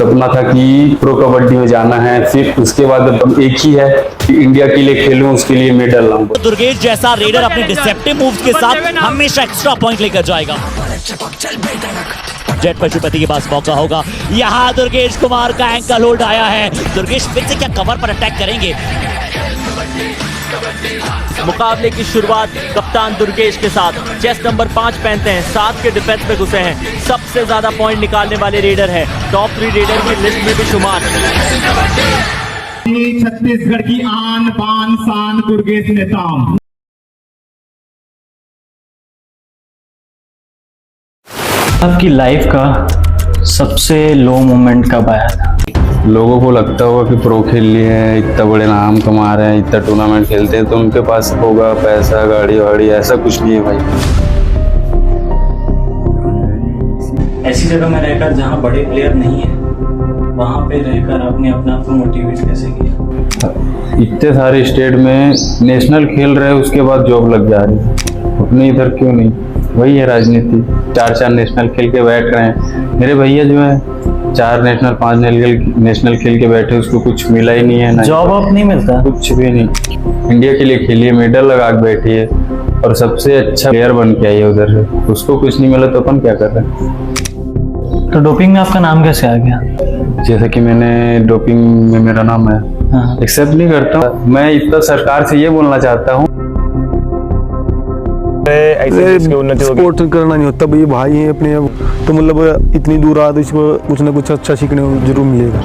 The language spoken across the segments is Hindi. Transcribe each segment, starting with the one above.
सपना था कि प्रो कबड्डी में जाना है, फिर उसके बाद अब एक ही है कि इंडिया के लिए खेलूं, उसके लिए मेडल लाऊं। दुर्गेश जैसा रेडर अपने डिसेप्टिव मूव्स के साथ हमेशा एक्स्ट्रा पॉइंट लेकर जाएगा। जेट पशुपति के पास मौका होगा, यहाँ दुर्गेश कुमार का एंकल होल्ड आया है। दुर्गेश फिर से क्या कवर पर अटैक करेंगे? मुकाबले की शुरुआत कप्तान दुर्गेश के साथ, चेस्ट नंबर 5 पहनते हैं, 7 के डिफेंस में घुसे हैं, सबसे ज्यादा पॉइंट निकालने वाले रेडर हैं, टॉप 3 रेडर की लिस्ट में भी शुमार। छत्तीसगढ़ की आन बान शान दुर्गेश नेताम। आपकी लाइफ का सबसे लो मोमेंट कब आया था? लोगों को लगता होगा कि प्रो खेल लिए हैं, इतना बड़े नाम कमा रहे हैं, इतना टूर्नामेंट खेलते हैं तो उनके पास होगा पैसा, गाड़ी वाड़ी, ऐसा कुछ नहीं है भाई। ऐसी जगह में रहकर जहाँ बड़े प्लेयर नहीं है, वहाँ पे रहकर आपने अपने आप को मोटिवेट कैसे किया? इतने सारे स्टेट में नेशनल खेल रहे हैं, उसके बाद जॉब लग जा रही है, अपने इधर क्यों नहीं? वही है राजनीति। 4 नेशनल खेल के बैठ रहे हैं। मेरे भैया जो है 4 नेशनल 5 नेशनल खेल के बैठे, उसको कुछ मिला ही नहीं है ना, जॉब आप नहीं मिलता, कुछ भी नहीं। इंडिया के लिए खेलिए, मेडल लगा के बैठी है और सबसे अच्छा प्लेयर बन के आई है उधर से, उसको कुछ नहीं मिला तो अपन क्या कर रहे हैं? तो डोपिंग में आपका नाम कैसे आ गया? जैसे कि मैंने डोपिंग में मेरा नाम है, एक्सेप्ट नहीं करता हूँ। मैं इतना सरकार से ये बोलना चाहता हूँ, स्पोर्ट करना नहीं होता भाई, भाई हैं अपने, तो मतलब इतनी दूर आ तो इसको कुछ ना कुछ अच्छा सीखने को जरूर मिलेगा।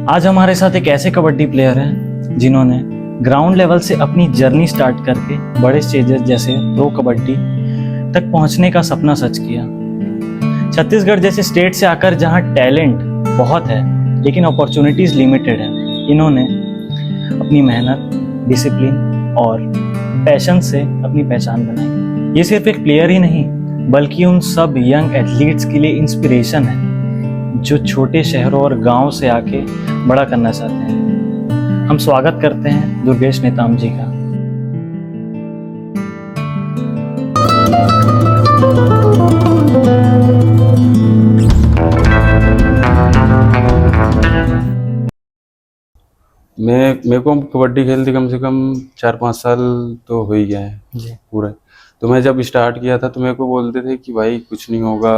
आज हमारे साथ एक ऐसे कबड्डी प्लेयर हैं जिन्होंने ग्राउंड लेवल से अपनी जर्नी स्टार्ट करके बड़े स्टेजेस जैसे प्रो कबड्डी तक पहुंचने का सपना सच किया। छत्तीसगढ़ जैसे स्टेट से आकर जहां टैलेंट बहुत है लेकिन अपॉर्चुनिटीज लिमिटेड है, इन्होंने अपनी मेहनत, डिसिप्लिन और पैशन से अपनी पहचान बनाई। ये सिर्फ एक प्लेयर ही नहीं बल्कि उन सब यंग एथलीट्स के लिए इंस्पिरेशन है जो छोटे शहरों और गांव से आके बड़ा करना चाहते हैं। हम स्वागत करते हैं दुर्गेश नेताम जी का। मेरे को कबड्डी खेलते कम से कम 4-5 साल तो हो ही गए हैं पूरे। तो मैं जब स्टार्ट किया था तो मेरे को बोलते थे कि भाई कुछ नहीं होगा,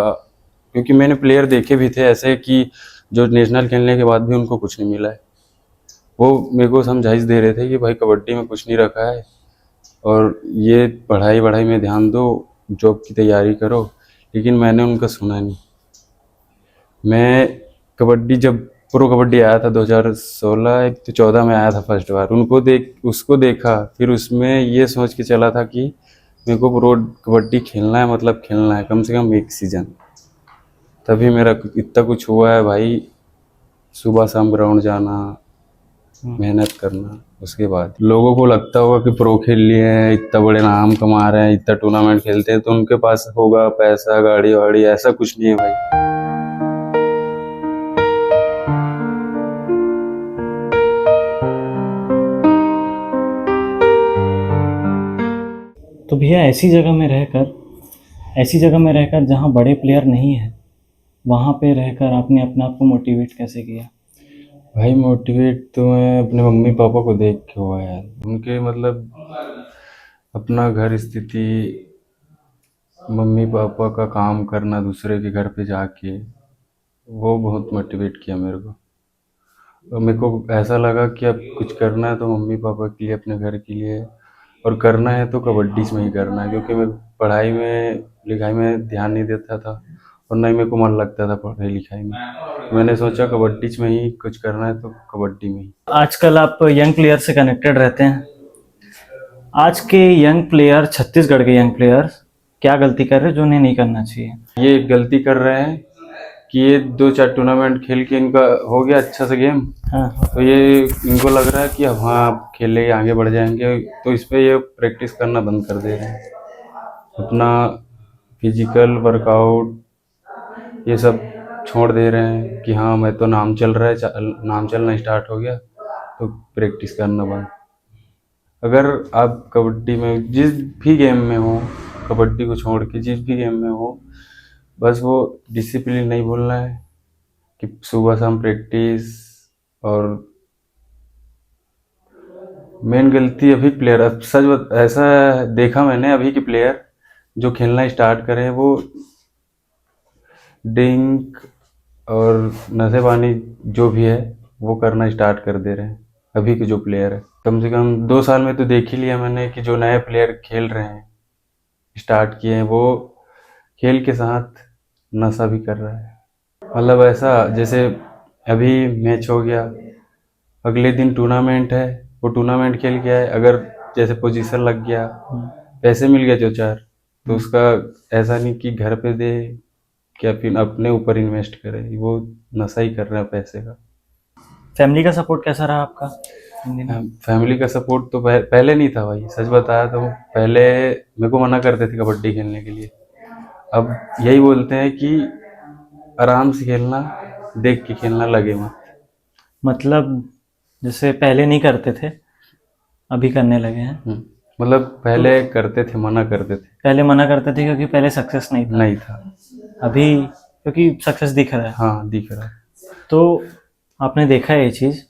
क्योंकि मैंने प्लेयर देखे भी थे ऐसे कि जो नेशनल खेलने के बाद भी उनको कुछ नहीं मिला है। वो मेरे को समझाइश दे रहे थे कि भाई कबड्डी में कुछ नहीं रखा है और ये पढ़ाई में ध्यान दो, जॉब की तैयारी करो, लेकिन मैंने उनका सुना नहीं। मैं कबड्डी जब प्रो कबड्डी आया था 2016 तो 14 में आया था फर्स्ट बार, उसको देखा, फिर उसमें ये सोच के चला था कि मेरे को प्रो कबड्डी खेलना है, मतलब खेलना है कम से कम एक सीजन। तभी मेरा इतना कुछ हुआ है भाई, सुबह शाम ग्राउंड जाना, मेहनत करना। उसके बाद लोगों को लगता होगा कि प्रो खेल लिए हैं, इतना बड़े नाम कमा रहे हैं, इतना टूर्नामेंट खेलते हैं तो उनके पास होगा पैसा, गाड़ी वाड़ी, ऐसा कुछ नहीं है भाई। तो भैया ऐसी जगह में रहकर जहाँ बड़े प्लेयर नहीं है, वहाँ पे रहकर आपने अपने आप को मोटिवेट कैसे किया? भाई मोटिवेट तो मैं अपने मम्मी पापा को देख के हुआ यार। उनके मतलब अपना घर स्थिति, मम्मी पापा का काम करना दूसरे के घर पे जाके, वो बहुत मोटिवेट किया मेरे को। और मेरे को ऐसा लगा कि अब कुछ करना है तो मम्मी पापा के लिए, अपने घर के लिए, और करना है तो कबड्डी में ही करना है, क्योंकि मैं पढ़ाई में लिखाई में ध्यान नहीं देता था और ना ही मेरे को मन लगता था पढ़ाई लिखाई में। मैंने सोचा कबड्डी में ही कुछ करना है तो कबड्डी में ही। आजकल आप यंग प्लेयर से कनेक्टेड रहते हैं, आज के यंग प्लेयर, छत्तीसगढ़ के यंग प्लेयर क्या गलती कर रहे हैं जो उन्हें नहीं करना चाहिए? ये गलती कर रहे हैं कि ये 2-4 टूर्नामेंट खेल के इनका हो गया अच्छा सा गेम, तो ये इनको लग रहा है कि अब हाँ आप खेलेंगे आगे बढ़ जाएंगे, तो इस पे ये प्रैक्टिस करना बंद कर दे रहे हैं। अपना फिजिकल वर्कआउट ये सब छोड़ दे रहे हैं कि हाँ मैं तो नाम चल रहा है, नाम चलना स्टार्ट हो गया तो प्रैक्टिस करना बंद। अगर आप कबड्डी में जिस भी गेम में हो कबड्डी को छोड़ के जिस भी गेम में हो, बस वो डिसिप्लिन नहीं भूलना है कि सुबह शाम प्रैक्टिस। और मेन गलती अभी प्लेयर, अब ऐसा देखा मैंने अभी के प्लेयर जो खेलना स्टार्ट करे वो ड्रिंक और नशे पानी जो भी है वो करना स्टार्ट कर दे रहे हैं अभी के जो प्लेयर है। कम से कम 2 साल में तो देख ही लिया मैंने कि जो नए प्लेयर खेल रहे हैं, स्टार्ट किए हैं, वो खेल के साथ नशा भी कर रहा है। मतलब ऐसा जैसे अभी मैच हो गया, अगले दिन टूर्नामेंट है, वो टूर्नामेंट खेल के आए, अगर जैसे पोजीशन लग गया, पैसे मिल गए जो 4, तो उसका ऐसा नहीं कि घर पे दे क्या फिर अपने ऊपर इन्वेस्ट करे, वो नशा ही कर रहा है पैसे का। फैमिली का सपोर्ट कैसा रहा आपका इन दिनों? फैमिली का सपोर्ट तो पहले नहीं था भाई, सच बताया तो पहले मेरे को मना करते थे कबड्डी खेलने के लिए। अब यही बोलते हैं कि आराम से खेलना, देख के खेलना, लगे मत। मतलब जैसे पहले नहीं करते थे, अभी करने लगे हैं। मतलब पहले करते थे, मना करते थे, पहले मना करते थे क्योंकि पहले सक्सेस नहीं था, नहीं था। अभी क्योंकि सक्सेस दिख रहा है। हाँ, दिख रहा है। तो आपने देखा है ये चीज़,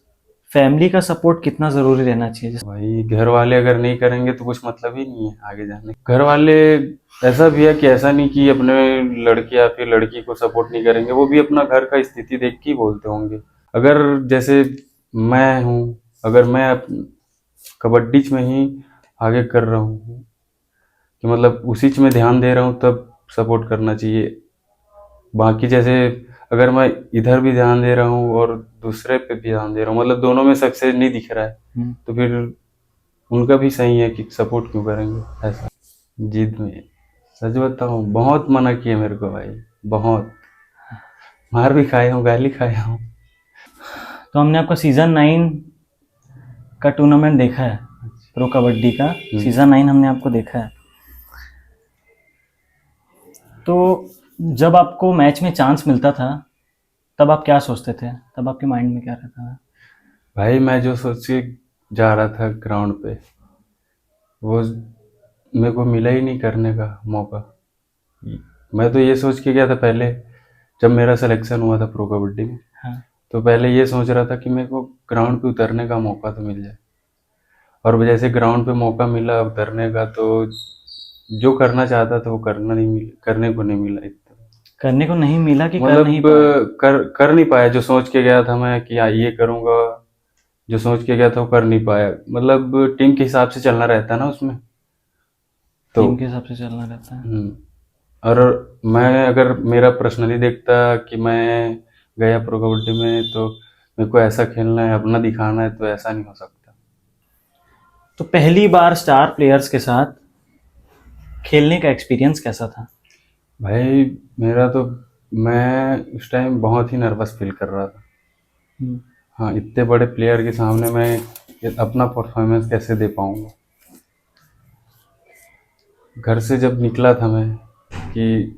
फैमिली का सपोर्ट कितना ज़रूरी रहना चाहिए? भाई घर वाले अगर नहीं करेंगे तो कुछ मतलब ही नहीं है आगे जाने। घर वाले ऐसा भी है कि ऐसा नहीं कि अपने लड़के या फिर लड़की को सपोर्ट नहीं करेंगे, वो भी अपना घर का स्थिति देख के ही बोलते होंगे। अगर जैसे मैं हूँ, अगर मैं कबड्डी में ही आगे कर रहा हूँ कि मतलब उसी में ध्यान दे रहा हूँ, तब सपोर्ट करना चाहिए। बाकी जैसे अगर मैं इधर भी ध्यान दे रहा हूँ और दूसरे पे भी ध्यान दे रहा हूँ, मतलब दोनों में सक्सेस नहीं दिख रहा है, तो फिर उनका भी सही है कि सपोर्ट क्यों करेंगे। ऐसा जिद में, सच बताऊँ, बहुत मना किया मेरे को भाई, बहुत मार भी खाया हूँ, गाली खाया हूँ। तो हमने आपका सीज़न 9 का टूर्नामेंट देखा है, प्रो कबड्डी का सीज़न 9 हमने आपको देखा है। तो जब आपको मैच में चांस मिलता था तब आप क्या सोचते थे, तब आपके माइंड में क्या रहता था? भाई मैं जो सोच के जा रहा था ग्राउंड पे, वो मेरे को मिला ही नहीं करने का मौका। मैं तो ये सोच के गया था पहले, जब मेरा सिलेक्शन हुआ था प्रो कबड्डी में, हाँ। तो पहले ये सोच रहा था कि मेरे को ग्राउंड पे उतरने का मौका तो मिल जाए। और जैसे ग्राउंड पे मौका मिला उतरने का, तो जो करना चाहता था वो करने को नहीं मिला। करने को नहीं मिला कि कर मतलब नहीं पाया? कर नहीं पाया। जो सोच के गया था मैं कि हाँ ये करूँगा, जो सोच के गया था वो कर नहीं पाया। मतलब टीम के हिसाब से चलना रहता है ना उसमें, तो टीम के हिसाब से चलना रहता है। और मैं अगर मेरा पर्सनली देखता कि मैं गया प्रो कबड्डी में तो मेरे को ऐसा खेलना है, अपना दिखाना है, तो ऐसा नहीं हो सकता। तो पहली बार स्टार प्लेयर्स के साथ खेलने का एक्सपीरियंस कैसा था? भाई मेरा तो, मैं उस टाइम बहुत ही नर्वस फील कर रहा था। हाँ, इतने बड़े प्लेयर के सामने मैं अपना परफॉर्मेंस कैसे दे पाऊँगा। घर से जब निकला था मैं, कि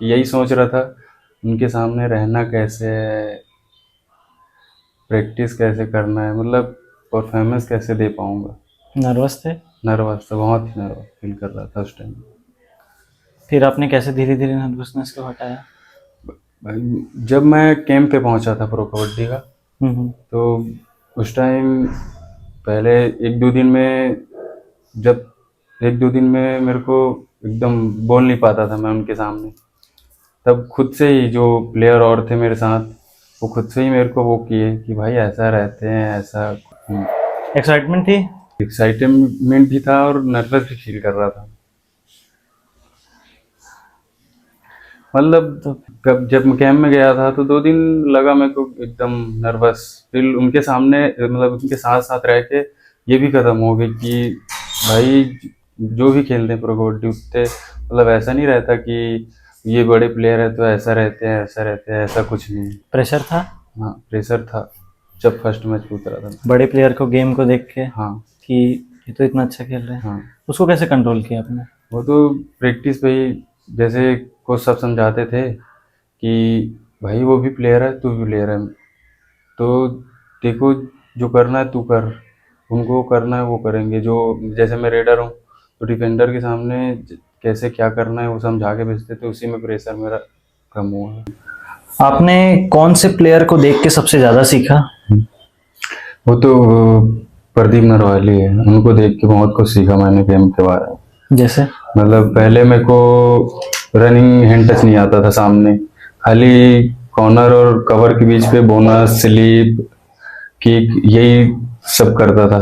यही सोच रहा था उनके सामने रहना कैसे है, प्रैक्टिस कैसे करना है, मतलब परफॉर्मेंस कैसे दे पाऊँगा। नर्वस थे? नर्वस था, बहुत ही नर्वस फील कर रहा था उस टाइम। फिर आपने कैसे धीरे धीरे नर्वसनेस को हटाया? जब मैं कैंप पे पहुंचा था प्रो कबड्डी का, तो उस टाइम पहले 1-2 दिन में मेरे को एकदम बोल नहीं पाता था मैं उनके सामने। तब खुद से ही जो प्लेयर और थे मेरे साथ, वो खुद से ही मेरे को वो किए कि भाई ऐसा रहते हैं, ऐसा। एक्साइटमेंट थी? एक्साइटमेंट भी था और नर्वस भी फील कर रहा था। मतलब जब मैं कैंप में गया था तो 2 दिन लगा मेरे को एकदम नर्वस। फिर उनके सामने, मतलब उनके साथ साथ रह के ये भी खत्म हो गई कि भाई जो भी खेलते हैं प्रो कबड्डी उतने, मतलब ऐसा नहीं रहता कि ये बड़े प्लेयर है तो ऐसा रहते हैं, ऐसा कुछ नहीं। प्रेशर था? हाँ, प्रेशर था जब फर्स्ट मैच उतरा था। बड़े प्लेयर को, गेम को देख के, हाँ, कि ये तो इतना अच्छा खेल रहे हैं। हाँ, उसको कैसे कंट्रोल किया आपने? वो तो प्रैक्टिस पे ही, जैसे कोच सब समझाते थे कि भाई वो भी प्लेयर है, तू भी प्लेयर है, तो देखो जो करना है तू कर, उनको करना है वो करेंगे। जो जैसे मैं रेडर हूँ तो डिफेंडर के सामने कैसे क्या करना है वो समझा के भेजते थे, उसी में प्रेशर मेरा कम हुआ है। आपने कौन से प्लेयर को देख के सबसे ज्यादा सीखा? वो तो प्रदीप नरवाली है, उनको देख के बहुत कुछ सीखा मैंने गेम के बारे में। जैसे? मतलब पहले मेरे को रनिंग हैंड टच नहीं आता था सामने, खाली कॉर्नर और कवर के बीच पे बोनस स्लीप किक यही सब करता था।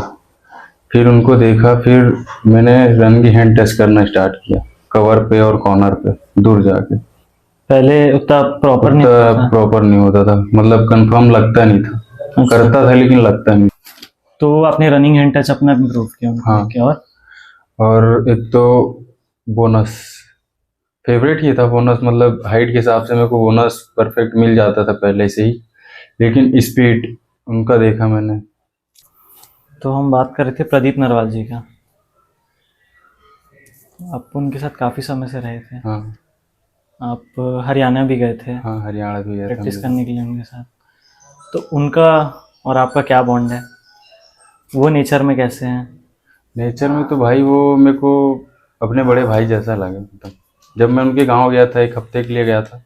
फिर उनको देखा, फिर मैंने रन की हैंड टच करना स्टार्ट किया कवर पे और कॉर्नर पे दूर जाके। पहले उतना प्रॉपर नहीं होता था। प्रॉपर नहीं होता था, मतलब कंफर्म लगता नहीं था। करता था लेकिन लगता नहीं। तो आपने रनिंग हैंड टच अपना इम्प्रूव किया उनको हाँ। देख के। और एक तो बोनस फेवरेट ही था बोनस, मतलब हाइट के हिसाब से मेरे को बोनस परफेक्ट मिल जाता था पहले से ही, लेकिन स्पीड उनका देखा मैंने। तो हम बात कर रहे थे प्रदीप नरवाल जी का, आप उनके साथ काफी समय से रहे थे। हाँ आप हरियाणा भी गए थे हाँ, हरियाणा भी गया था प्रैक्टिस मैं। करने के लिए उनके साथ। तो उनका और आपका क्या बॉन्ड है? वो नेचर में कैसे हैं? नेचर में तो भाई वो मेरे को अपने बड़े भाई जैसा लगे। मतलब जब मैं उनके गांव गया था, 1 हफ्ते के लिए गया था,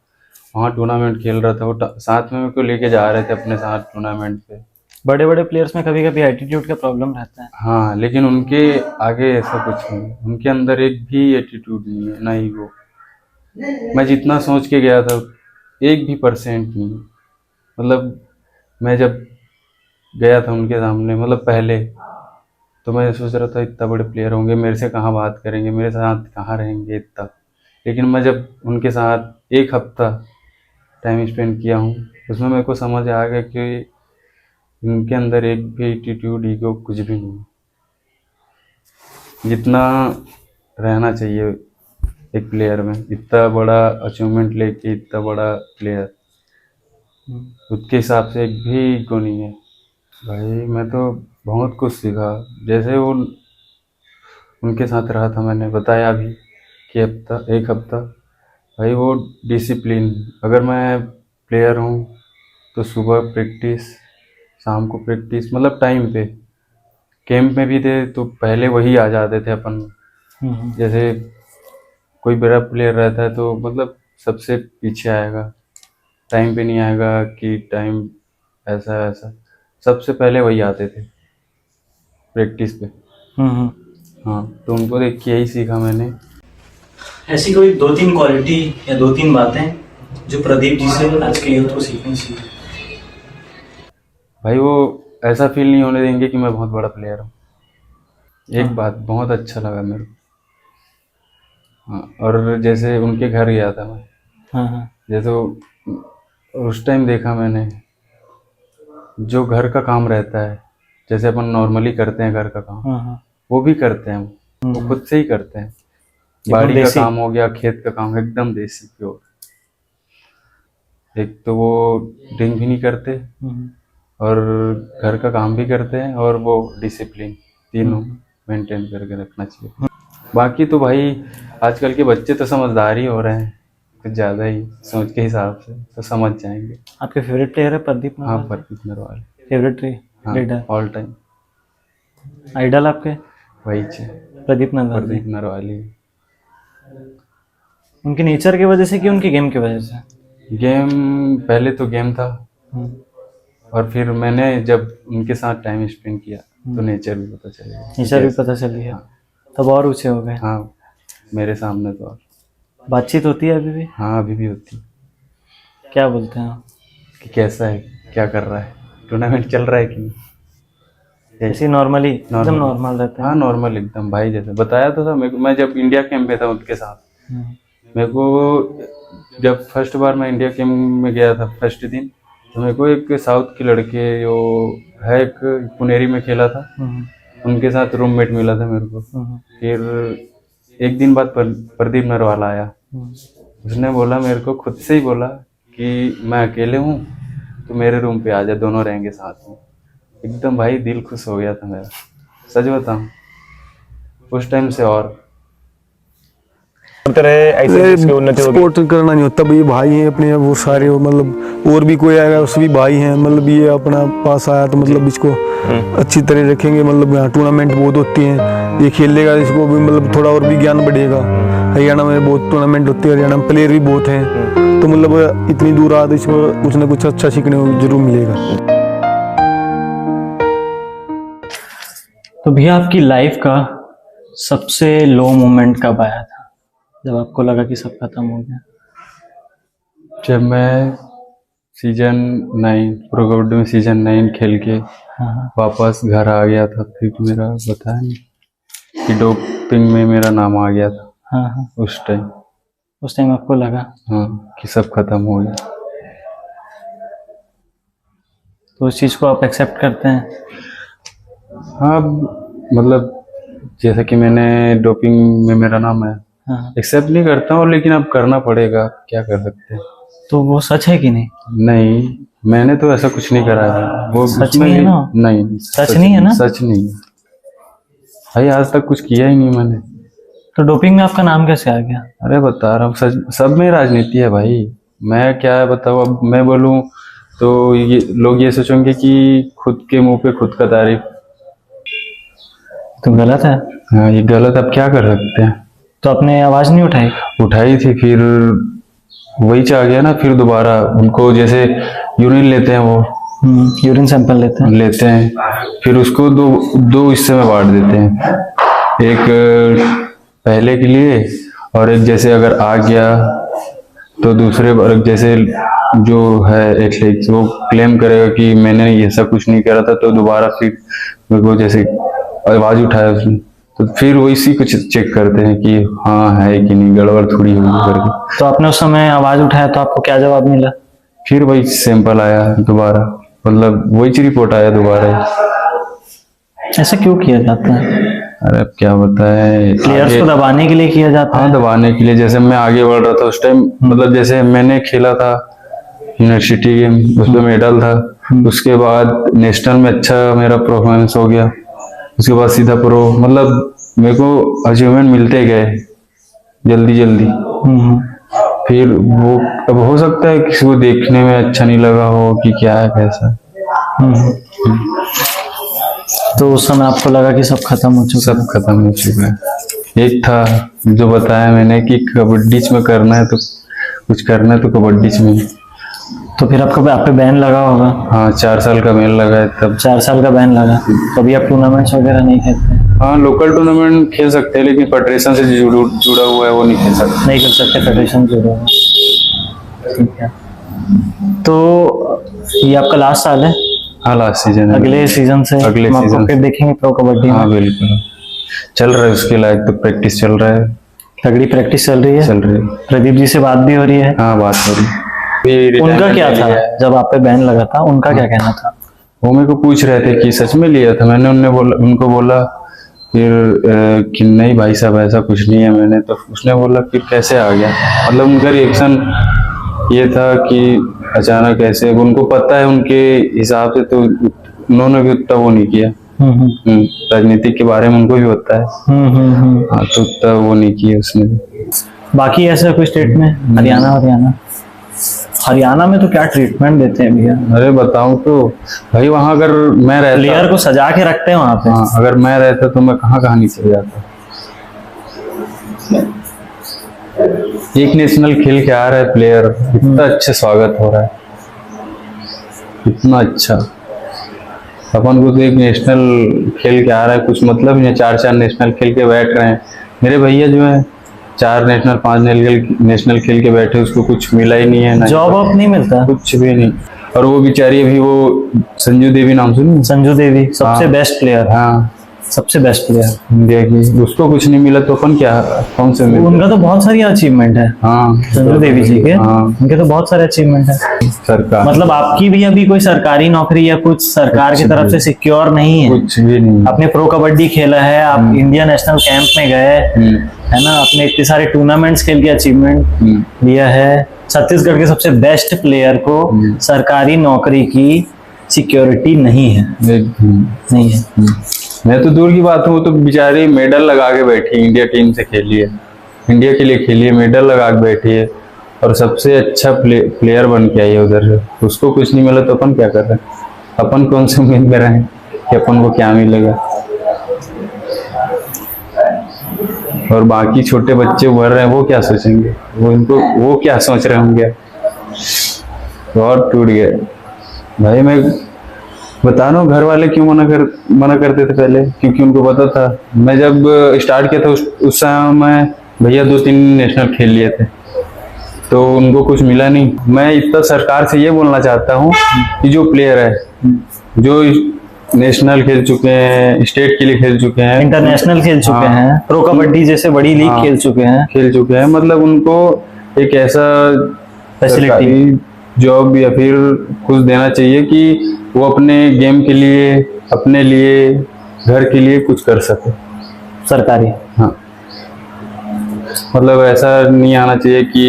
वहाँ टूर्नामेंट खेल रहा था, वो साथ में मेरे को लेके जा रहे थे अपने साथ टूर्नामेंट पे। बड़े बड़े प्लेयर्स में कभी कभी एटीट्यूड का प्रॉब्लम रहता है। हाँ, लेकिन उनके आगे ऐसा कुछ नहीं, उनके अंदर एक भी एटीट्यूड नहीं है, ना ही वो। मैं जितना सोच के गया था 1% नहीं। मतलब मैं जब गया था उनके सामने, मतलब पहले तो मैं सोच रहा था इतना बड़े प्लेयर होंगे, मेरे से कहाँ बात करेंगे, मेरे साथ कहाँ रहेंगे इतना। लेकिन मैं जब उनके साथ 1 हफ्ता टाइम स्पेंड किया हूँ, उसमें मेरे को समझ आ गया कि इनके अंदर एक भी एटीट्यूड ईगो कुछ भी नहीं, जितना रहना चाहिए एक प्लेयर में। इतना बड़ा अचीवमेंट लेके इतना बड़ा प्लेयर, उसके हिसाब से एक भी ईगो नहीं है। भाई मैं तो बहुत कुछ सीखा, जैसे वो उनके साथ रहा था, मैंने बताया अभी कि 1 हफ्ता भाई वो डिसिप्लिन। अगर मैं प्लेयर हूँ तो सुबह प्रैक्टिस, शाम को प्रैक्टिस, मतलब टाइम पे। कैंप में भी थे तो पहले वही आ जाते थे अपन। जैसे कोई बड़ा प्लेयर रहता है तो मतलब सबसे पीछे आएगा, टाइम पे नहीं आएगा कि टाइम ऐसा ऐसा, सबसे पहले वही आते थे प्रैक्टिस पे। हाँ, तो उनको देख के यही सीखा मैंने। ऐसी कोई 2-3 क्वालिटी या 2-3 बातें जो प्रदीप जी से आज के यूथ को सीखनी चाहिए? भाई वो ऐसा फील नहीं होने देंगे कि मैं बहुत बड़ा प्लेयर हूँ। एक बात बहुत अच्छा लगा मेरे को। हाँ, और जैसे उनके घर गया था मैं, हाँ। जैसे उस टाइम देखा मैंने जो घर का काम रहता है, जैसे अपन नॉर्मली करते हैं घर का काम, हाँ। वो भी करते हैं। वो खुद से ही करते हैं। बाड़ी का काम हो गया, खेत का काम, एकदम देसी प्योर। एक तो वो ड्रिंक भी नहीं करते और घर का काम भी करते हैं, और वो डिसिप्लिन तीनों मेंटेन करके रखना चाहिए। बाकी तो भाई आजकल के बच्चे तो समझदार ही हो रहे हैं, कुछ ज़्यादा ही सोच के हिसाब से, तो समझ जाएंगे। आपके फेवरेट प्लेयर है प्रदीप नरवाल? हाँ, प्रदीप नरवाल फेवरेट हाँ, लीडर, ऑल टाइम आइडल आपके? वही छे, प्रदीप नरवाल। प्रदीप नरवाल ही। उनके नेचर की वजह से कि उनकी गेम की वजह से? गेम, पहले तो गेम था, और फिर मैंने जब उनके साथ टाइम स्पेंड किया तो नेचर भी पता चल गया। नेचर भी पता चल गया, तब और ऊंचे हो गए। हाँ, मेरे सामने तो और। बातचीत होती है अभी भी? हाँ, अभी भी होती। क्या बोलते हैं आप? कि कैसा है, क्या कर रहा है, टूर्नामेंट चल रहा है कि नहीं, ऐसे नॉर्मली एकदम नॉर्मल रहते हैं। हाँ, नॉर्मल एकदम भाई जैसे बताया तो था मेरे को। मैं जब इंडिया कैंप में था उनके साथ, मेरे को जब फर्स्ट बार मैं इंडिया कैंप में गया था फर्स्ट दिन, तो मेरे को एक साउथ के लड़के जो है, एक पुनेरी में खेला था, उनके साथ रूममेट मिला था मेरे को। फिर एक दिन बाद प्रदीप नरवाल आया, उसने बोला मेरे को, खुद से ही बोला कि मैं अकेले हूँ तो मेरे रूम पे आ जा, दोनों रहेंगे साथ में। एकदम भाई दिल खुश हो गया था मेरा, सच बताऊँ उस टाइम से। और सपोर्ट करना नहीं होता भाई, भाई हैं अपने वो सारे, मतलब और भी कोई आएगा उस भी भाई हैं। मतलब ये अपना पास आया तो मतलब इसको अच्छी तरह रखेंगे, मतलब यहाँ टूर्नामेंट बहुत होती हैं, ये खेल लेगा इसको भी मतलब थोड़ा और भी ज्ञान बढ़ेगा। हरियाणा में बहुत टूर्नामेंट होती है, हरियाणा में प्लेयर भी बहुत हैं, तो मतलब इतनी दूर आ तो इसको कुछ ना कुछ अच्छा सीखने को जरूर मिलेगा। तो भैया आपकी लाइफ का सबसे लो मोमेंट कब आया था, जब आपको लगा कि सब खत्म हो गया? जब मैं सीजन 9 प्रो कबड्डी में सीजन 9 खेल के हाँ वापस घर आ गया था, फिर मेरा बताया नहीं कि डोपिंग में मेरा नाम आ गया था। हाँ हाँ, उस टाइम आपको लगा हाँ कि सब खत्म हो गया। तो उस चीज़ को आप एक्सेप्ट करते हैं? हाँ, मतलब जैसा कि मैंने डोपिंग में मेरा नाम है, हाँ, एक्सेप्ट नहीं करता हूँ, लेकिन अब करना पड़ेगा, क्या कर सकते हैं। तो वो सच है कि नहीं? नहीं, मैंने तो ऐसा कुछ नहीं करा है। वो सच उसमें नहीं है भी- ना? नहीं, सच नहीं है ना? सच नहीं है भाई, आज तक कुछ किया ही नहीं मैंने। तो डोपिंग में आपका नाम कैसे आ गया? अरे बता रहा हूँ, सच सब में राजनीति है भाई। मैं क्या बताऊँ, अब मैं बोलूँ तो ये लोग ये सोचेंगे कि खुद के मुंह पे खुद का तारीफ। तो गलत है। हाँ, ये गलत, अब क्या कर सकते हैं। तो आपने आवाज नहीं उठाई? उठाई थी, फिर वही चाह गया ना, फिर दोबारा उनको जैसे यूरिन लेते हैं, वो यूरिन सैंपल लेते हैं। फिर उसको दो हिस्से में बांट देते हैं, एक पहले के लिए और एक जैसे अगर आ गया तो दूसरे बार जैसे जो है एथलीट वो क्लेम करेगा कि मैंने ये सब कुछ नहीं करा था, तो दोबारा फिर मेरे को जैसे आवाज उठाया उसने, तो फिर वो इसी को चेक करते हैं कि हाँ है कि नहीं, गड़बड़ थोड़ी होगी करके। तो आपने उस समय आवाज उठाया तो आपको क्या जवाब मिला? फिर वही सैंपल आया दोबारा, मतलब वही रिपोर्ट आया दोबारा। ऐसा क्यों किया जाता है? अरे अब क्या बताए, प्लेयर्स को दबाने के लिए किया जाता हाँ है? दबाने के लिए। जैसे मैं आगे बढ़ रहा था उस टाइम, मतलब जैसे मैंने खेला था यूनिवर्सिटी गेम, उसमें मेडल था, उसके बाद नेशनल में अच्छा मेरा परफॉर्मेंस हो गया, उसके बाद सीधा प्रो, मतलब मेरे को अचीवमेंट मिलते गए जल्दी जल्दी। फिर वो अब हो सकता है किसी को देखने में अच्छा नहीं लगा हो कि क्या है कैसा। तो उस समय आपको लगा कि सब खत्म हो चुका सब खत्म हो चुका है। एक था जो बताया मैंने कि कबड्डी में करना है तो कुछ करना है तो कबड्डी में। तो फिर आपको आप पे बैन लगा होगा? हाँ, 4 साल का बैन लगा है तब। 4 साल का बैन लगा। तो अभी आप टूर्नामेंट्स वगैरह नहीं खेलते? हाँ, लोकल टूर्नामेंट खेल सकते हैं, लेकिन फेडरेशन से जुड़ा हुआ है वो नहीं खेल सकते। नहीं खेल सकते, फेडरेशन जुड़ा हुआ। ठीक है, तो ये आपका लास्ट साल है? हाँ, लास्ट सीजन है। अगले सीजन से अगले हम आपको सीजन फिर देखेंगे प्रो कबड्डी हाँ में? बिल्कुल, चल रहा है उसके लायक, तो प्रैक्टिस चल रहा है। तगड़ी प्रैक्टिस चल रही है? चल रही है। प्रदीप जी से बात भी हो रही है? हाँ, बात हो रही है। उनका क्या था जब आप पे बैन लगा था, उनका क्या कहना था? वो मेरे को पूछ रहे थे कि सच में लिया था। मैंने उनको बोला फिर कि नहीं भाई साहब ऐसा कुछ नहीं है मैंने। तो उसने बोला फिर कैसे आ गया, मतलब उनका रिएक्शन ये था कि अचानक ऐसे, उनको पता है उनके हिसाब से, तो उन्होंने भी उतना वो नहीं किया। राजनीति के बारे में उनको भी पता है। हाँ, तो उतना वो नहीं किया उसने। बाकी ऐसा कोई स्टेट में? हरियाणा में तो क्या ट्रीटमेंट देते हैं भैया? अरे बताऊं तो भाई, वहां अगर मैं रहता, प्लेयर को सजा के रखते हैं वहां पे। हाँ, अगर मैं रहता तो मैं कहाँ नहीं चले जाता। एक नेशनल खेल के आ रहा है प्लेयर, इतना अच्छा स्वागत हो रहा है, इतना अच्छा। अपन को तो एक नेशनल खेल के आ रहा है, कुछ मतलब नहीं, 4 नेशनल खेल के बैठ रहे हैं। मेरे भैया जो है 4 नेशनल 5 नेशनल खेल के बैठे, उसको कुछ मिला ही नहीं है, जॉब वॉब नहीं मिलता? कुछ भी नहीं। और वो बेचारी अभी वो संजू देवी, नाम सुनी? संजू देवी सबसे हाँ। Best player. हाँ, सबसे बेस्ट प्लेयर इंडिया की, उसको कुछ नहीं मिला तो अपन क्या, कौन से मिले? उनका तो बहुत सारी अचीवमेंट है। हाँ, संजू देवी जी के, हाँ, उनके तो बहुत सारे अचीवमेंट है। सरकार, मतलब आपकी भी अभी कोई सरकारी नौकरी या कुछ सरकार की तरफ से सिक्योर नहीं है? कुछ भी नहीं। आपने प्रो कबड्डी खेला है, आप इंडिया नेशनल कैंप में गए है ना, आपने इतने सारे टूर्नामेंट्स खेल के अचीवमेंट लिया है। छत्तीसगढ़ के सबसे बेस्ट प्लेयर को सरकारी नौकरी की सिक्योरिटी नहीं है। नहीं है। मैं तो दूर की बात हूँ, तो बेचारी मेडल लगा के बैठी, इंडिया टीम से खेली है, इंडिया के लिए खेली है, मेडल लगा के बैठी है, और सबसे अच्छा प्लेयर बन के आई है उधर से। उसको कुछ नहीं मिला तो अपन क्या कर रहे हैं? अपन कौन से उम्मीद में रहे? कि अपन को क्या मिलेगा। और बाकी छोटे बच्चे उभर रहे हैं, वो क्या सोचेंगे, वो क्या सोच रहे होंगे। और टूट गया भाई। मैं बता रहा हूँ, घर वाले क्यों मना करते थे पहले, क्योंकि उनको पता था। मैं जब स्टार्ट किया था उस समय मैं भैया 2-3 नेशनल खेल लिए थे, तो उनको कुछ मिला नहीं। मैं इतना सरकार से ये बोलना चाहता हूँ कि जो प्लेयर है, जो नेशनल खेल चुके हैं, स्टेट के लिए खेल चुके हैं, इंटरनेशनल खेल चुके हाँ। हैं, प्रो कबड्डी जैसे बड़ी लीग हाँ। खेल चुके हैं, मतलब उनको एक ऐसा फैसिलिटी, जॉब या फिर कुछ देना चाहिए कि वो अपने गेम के लिए, अपने लिए, घर के लिए कुछ कर सके सरकारी। हाँ, मतलब ऐसा नहीं आना चाहिए कि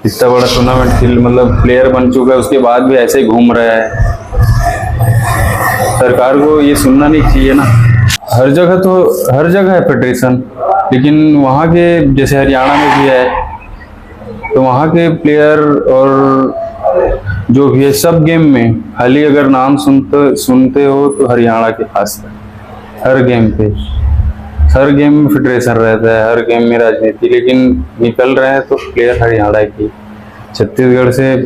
इतना बड़ा टूर्नामेंट खेल, मतलब प्लेयर बन चुका है उसके बाद भी ऐसे ही घूम रहा है। सरकार को ये सुनना नहीं चाहिए ना। हर जगह है फेडरेशन, लेकिन वहाँ के जैसे हरियाणा में भी है, तो वहाँ के प्लेयर और जो भी है सब गेम में, खाली अगर नाम सुनते हो तो हरियाणा के खासकर हर गेम में फेडरेशन रहता है, हर गेम में राजनीति, लेकिन निकल रहे हैं तो प्लेयर हरियाणा की। छत्तीसगढ़ से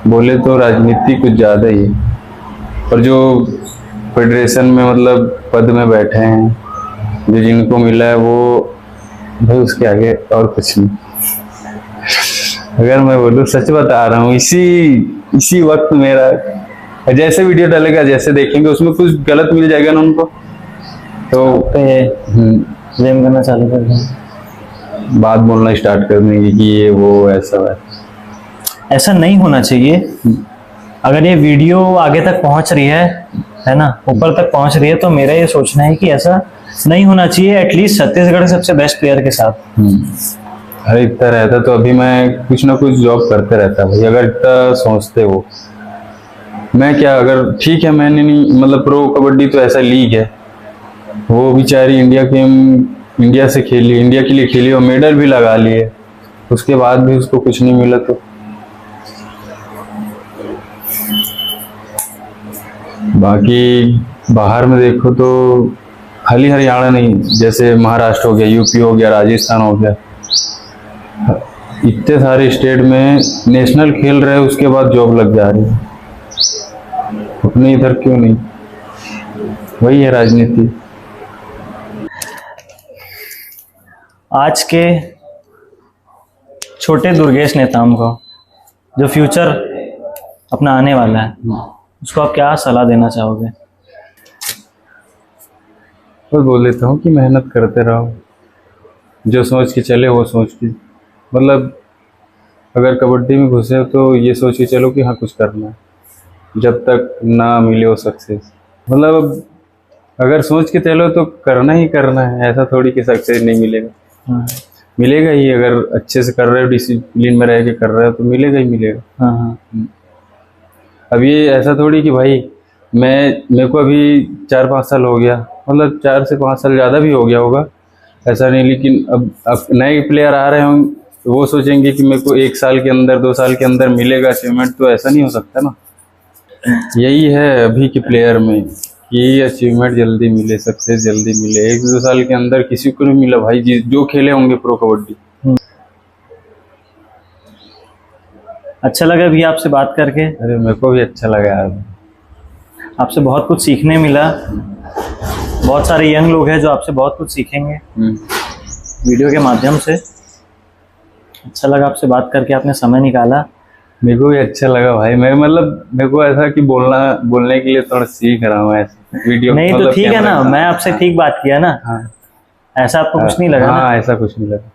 बोले तो राजनीति कुछ ज़्यादा ही है। और जो फेडरेशन में मतलब पद में बैठे हैं, जो जिनको मिला है, वो भाई उसके आगे और कुछ नहीं। अगर मैं बोलूँ, सच बता रहा हूँ, इसी वक्त मेरा जैसे वीडियो डालेगा, जैसे देखेंगे उसमें कुछ गलत मिल जाएगा ना उनको, तो ब्लेम करना चालू कर देंगे, बात बोलना स्टार्ट कर देंगे कि ये वो ऐसा है। ऐसा नहीं होना चाहिए। अगर ये वीडियो आगे तक पहुंच रही है ना, ऊपर तक पहुंच रही है, तो मेरा ये सोचना है कि ऐसा नहीं होना चाहिए, एटलीस्ट छत्तीसगढ़ के सबसे बेस्ट प्लेयर के साथ। अरे इतना रहता तो अभी मैं कुछ ना कुछ जॉब करते रहता भाई। अगर इतना सोचते हो, मैं क्या, अगर ठीक है मैंने नहीं, मतलब प्रो कबड्डी तो ऐसा लीग है, वो बेचारी इंडिया से खेली, इंडिया के लिए खेली और मेडल भी लगा लिए, उसके बाद भी उसको कुछ नहीं मिला। तो बाकी बाहर में देखो तो खाली हरियाणा नहीं, जैसे महाराष्ट्र हो गया, यूपी हो गया, राजस्थान हो गया, इतने सारे स्टेट में नेशनल खेल रहे हैं, उसके बाद जॉब लग जा रही है। अपने इधर क्यों नहीं? वही है राजनीति। आज के छोटे दुर्गेश नेताम को, जो फ्यूचर अपना आने वाला है, उसको आप क्या सलाह देना चाहोगे? बस बोल देता हूँ कि मेहनत करते रहो, जो सोच के चले वो सोच के, मतलब अगर कबड्डी में घुसे हो तो ये सोच के चलो कि हाँ कुछ करना है, जब तक ना मिले वो सक्सेस। मतलब अगर सोच के चलो तो करना ही करना है, ऐसा थोड़ी कि सक्सेस नहीं मिलेगा। मिलेगा ही, अगर अच्छे से कर रहे हो, डिसिप्लिन में रह के कर रहे हो तो मिलेगा ही मिलेगा। अब ये ऐसा थोड़ी कि भाई मेरे को अभी 4-5 साल हो गया, मतलब 4 से 5 साल ज़्यादा भी हो गया होगा, ऐसा नहीं। लेकिन अब नए प्लेयर आ रहे होंगे तो वो सोचेंगे कि मेरे को 1 साल के अंदर, 2 साल के अंदर मिलेगा अचीवमेंट, तो ऐसा नहीं हो सकता ना। यही है अभी के प्लेयर में कि अचीवमेंट जल्दी मिले, सक्सेस जल्दी मिले। 1-2 साल के अंदर किसी को नहीं मिला भाई, जो खेले होंगे प्रो कबड्डी। अच्छा लगा भी आपसे बात करके। अरे मेरे को भी अच्छा लगा यार, आपसे बहुत कुछ सीखने मिला। बहुत सारे यंग लोग हैं जो आपसे बहुत कुछ सीखेंगे वीडियो के माध्यम से। अच्छा लगा आपसे बात करके, आपने समय निकाला। मेरे को भी अच्छा लगा भाई। मेरे को ऐसा कि बोलने के लिए थोड़ा सीख रहा हूँ ऐसे वीडियो। नहीं मतलब तो ठीक है ना, मैं आपसे ठीक बात किया ना। हाँ, ऐसा आपको कुछ नहीं लगा ना? हाँ, ऐसा कुछ नहीं लगा।